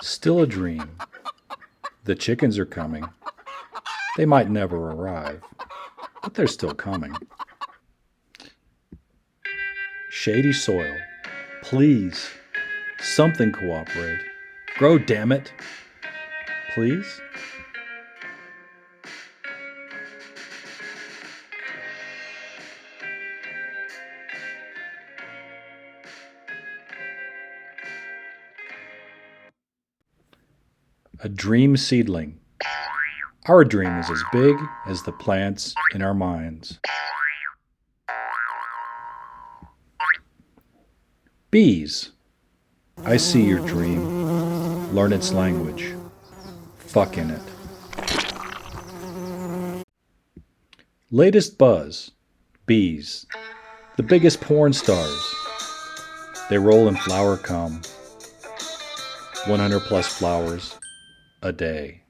Still a dream. The chickens are coming. They might never arrive, but they're still coming. Shady soil. Please. Something cooperate. Grow, damn it. Please? A dream seedling. Our dream is as big as the plants in our minds. Bees. I see your dream. Learn its language. Fuck in it. Latest buzz. Bees. The biggest porn stars. They roll in flower cum. 100 plus flowers a day.